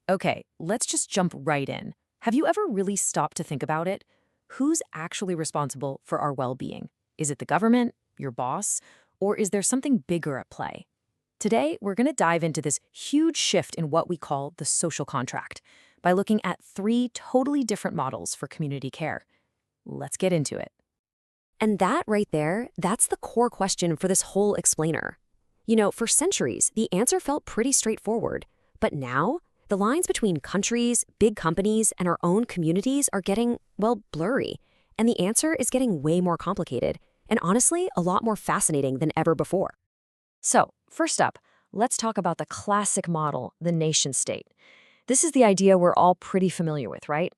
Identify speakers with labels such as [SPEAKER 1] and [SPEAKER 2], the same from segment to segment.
[SPEAKER 1] Okay, let's just jump right in. Have you ever really stopped to think about it? Who's actually responsible for our well-being? Is it the government, your boss, or is there something bigger at play? Today, we're going to dive into this huge shift in what we call the social contract by looking at three totally different models for community care. Let's get into it.
[SPEAKER 2] And that right there, that's the core question for this whole explainer. For centuries, the answer felt pretty straightforward. But now, the lines between countries, big companies, and our own communities are getting, well, blurry. And the answer is getting way more complicated, and honestly, a lot more fascinating than ever before.
[SPEAKER 1] So, first up, let's talk about the classic model, the nation state. This is the idea we're all pretty familiar with, right?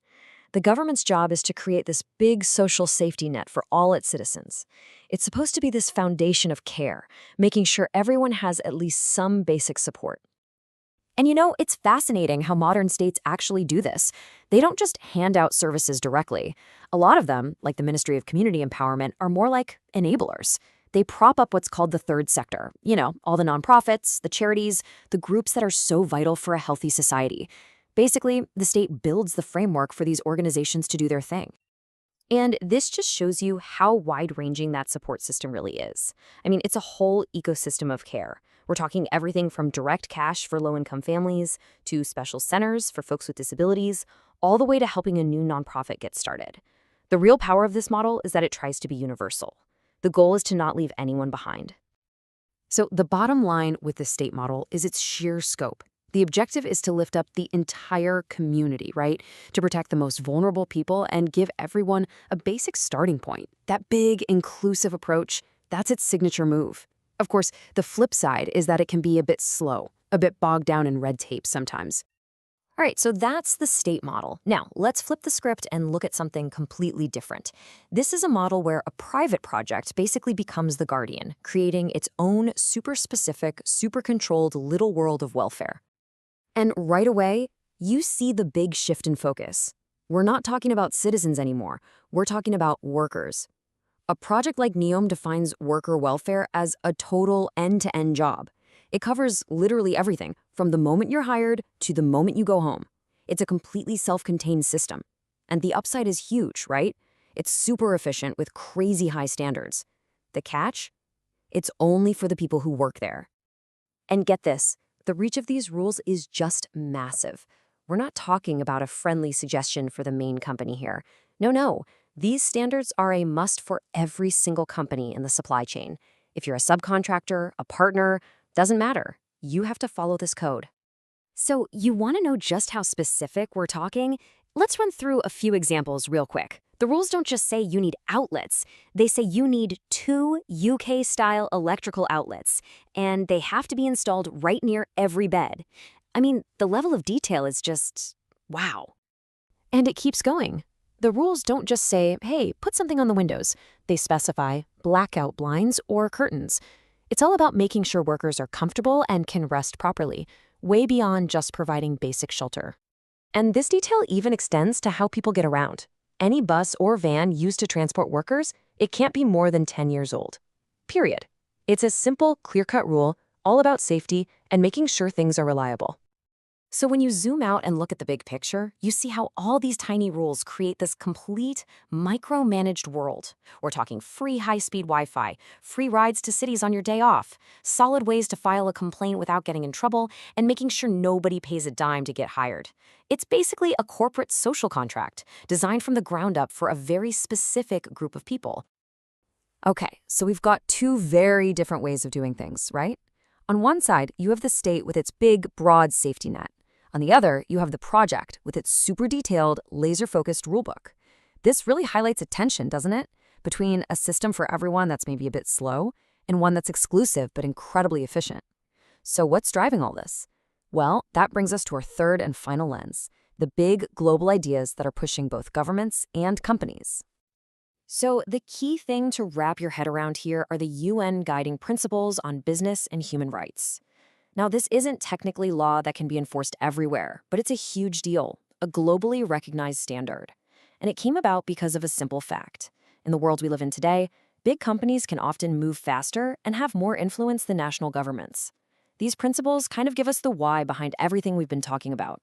[SPEAKER 1] The government's job is to create this big social safety net for all its citizens. It's supposed to be this foundation of care, making sure everyone has at least some basic support.
[SPEAKER 2] And it's fascinating how modern states actually do this. They don't just hand out services directly. A lot of them, like the Ministry of Community Empowerment, are more like enablers. They prop up what's called the third sector. All the nonprofits, the charities, the groups that are so vital for a healthy society. Basically, the state builds the framework for these organizations to do their thing. And this just shows you how wide-ranging that support system really is. I mean, it's a whole ecosystem of care. We're talking everything from direct cash for low-income families to special centers for folks with disabilities, all the way to helping a new nonprofit get started. The real power of this model is that it tries to be universal. The goal is to not leave anyone behind.
[SPEAKER 1] So the bottom line with the state model is its sheer scope. The objective is to lift up the entire community, right? To protect the most vulnerable people and give everyone a basic starting point. That big, inclusive approach, that's its signature move. Of course, the flip side is that it can be a bit slow, a bit bogged down in red tape sometimes.
[SPEAKER 2] All right, so that's the state model. Now, let's flip the script and look at something completely different. This is a model where a private project basically becomes the guardian, creating its own super specific, super controlled little world of welfare. And right away, you see the big shift in focus. We're not talking about citizens anymore. We're talking about workers. A project like NEOM defines worker welfare as a total end-to-end job. It covers literally everything, from the moment you're hired to the moment you go home. It's a completely self-contained system. And the upside is huge, right? It's super efficient with crazy high standards. The catch? It's only for the people who work there. And get this. The reach of these rules is just massive. We're not talking about a friendly suggestion for the main company here. No. These standards are a must for every single company in the supply chain. If you're a subcontractor, a partner, doesn't matter. You have to follow this code. So you want to know just how specific we're talking? Let's run through a few examples real quick. The rules don't just say you need outlets. They say you need 2 UK-style electrical outlets, and they have to be installed right near every bed. I mean, the level of detail is just wow.
[SPEAKER 1] And it keeps going. The rules don't just say, hey, put something on the windows. They specify blackout blinds or curtains. It's all about making sure workers are comfortable and can rest properly, way beyond just providing basic shelter. And this detail even extends to how people get around. Any bus or van used to transport workers, it can't be more than 10 years old. Period. It's a simple, clear-cut rule, all about safety and making sure things are reliable. So when you zoom out and look at the big picture, you see how all these tiny rules create this complete, micromanaged world. We're talking free high-speed Wi-Fi, free rides to cities on your day off, solid ways to file a complaint without getting in trouble, and making sure nobody pays a dime to get hired. It's basically a corporate social contract, designed from the ground up for a very specific group of people. Okay, so we've got two very different ways of doing things, right? On one side, you have the state with its big, broad safety net. On the other, you have the project with its super detailed, laser-focused rulebook. This really highlights a tension, doesn't it? Between a system for everyone that's maybe a bit slow and one that's exclusive but incredibly efficient. So what's driving all this? Well, that brings us to our third and final lens, the big global ideas that are pushing both governments and companies. So the key thing to wrap your head around here are the UN guiding principles on business and human rights. Now, this isn't technically law that can be enforced everywhere, but it's a huge deal, a globally recognized standard. And it came about because of a simple fact. In the world we live in today, big companies can often move faster and have more influence than national governments. These principles kind of give us the why behind everything we've been talking about.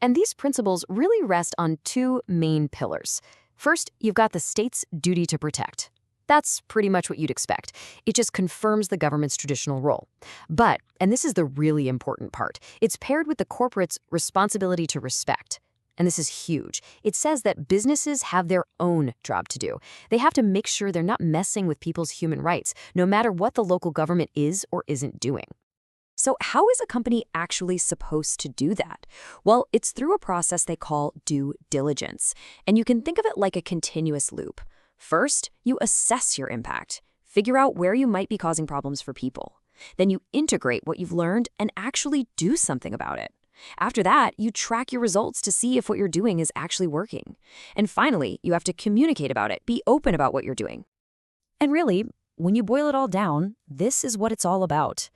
[SPEAKER 1] And these principles really rest on two main pillars. First, you've got the state's duty to protect. That's pretty much what you'd expect. It just confirms the government's traditional role. But, and this is the really important part, it's paired with the corporate's responsibility to respect. And this is huge. It says that businesses have their own job to do. They have to make sure they're not messing with people's human rights, no matter what the local government is or isn't doing.
[SPEAKER 2] So how is a company actually supposed to do that? Well, it's through a process they call due diligence. And you can think of it like a continuous loop. First, you assess your impact, figure out where you might be causing problems for people. Then you integrate what you've learned and actually do something about it. After that, you track your results to see if what you're doing is actually working. And finally, you have to communicate about it, be open about what you're doing. And really, when you boil it all down, this is what it's all about.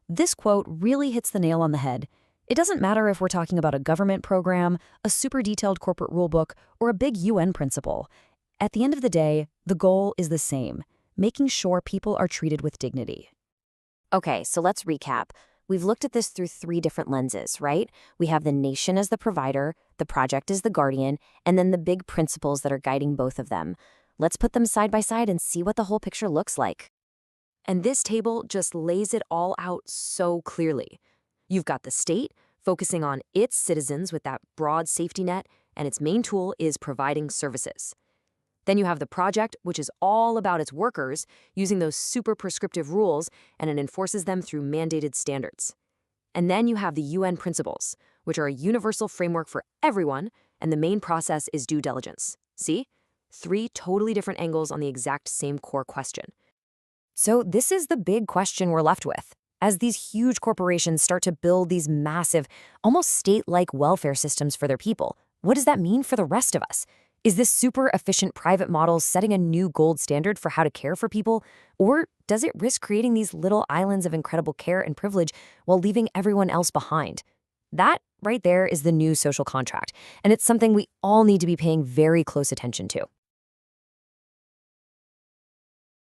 [SPEAKER 2] This quote really hits the nail on the head. It doesn't matter if we're talking about a government program, a super detailed corporate rulebook, or a big UN principle. At the end of the day, the goal is the same, making sure people are treated with dignity.
[SPEAKER 1] Okay, so let's recap. We've looked at this through three different lenses, right? We have the nation as the provider, the project as the guardian, and then the big principles that are guiding both of them. Let's put them side by side and see what the whole picture looks like. And this table just lays it all out so clearly. You've got the state focusing on its citizens with that broad safety net, and its main tool is providing services. Then you have the project, which is all about its workers, using those super prescriptive rules, and it enforces them through mandated standards. And then you have the UN principles, which are a universal framework for everyone, and the main process is due diligence. See? Three totally different angles on the exact same core question.
[SPEAKER 2] So this is the big question we're left with. As these huge corporations start to build these massive, almost state-like welfare systems for their people, what does that mean for the rest of us? Is this super efficient private model setting a new gold standard for how to care for people? Or does it risk creating these little islands of incredible care and privilege while leaving everyone else behind? That right there is the new social contract, and it's something we all need to be paying very close attention to.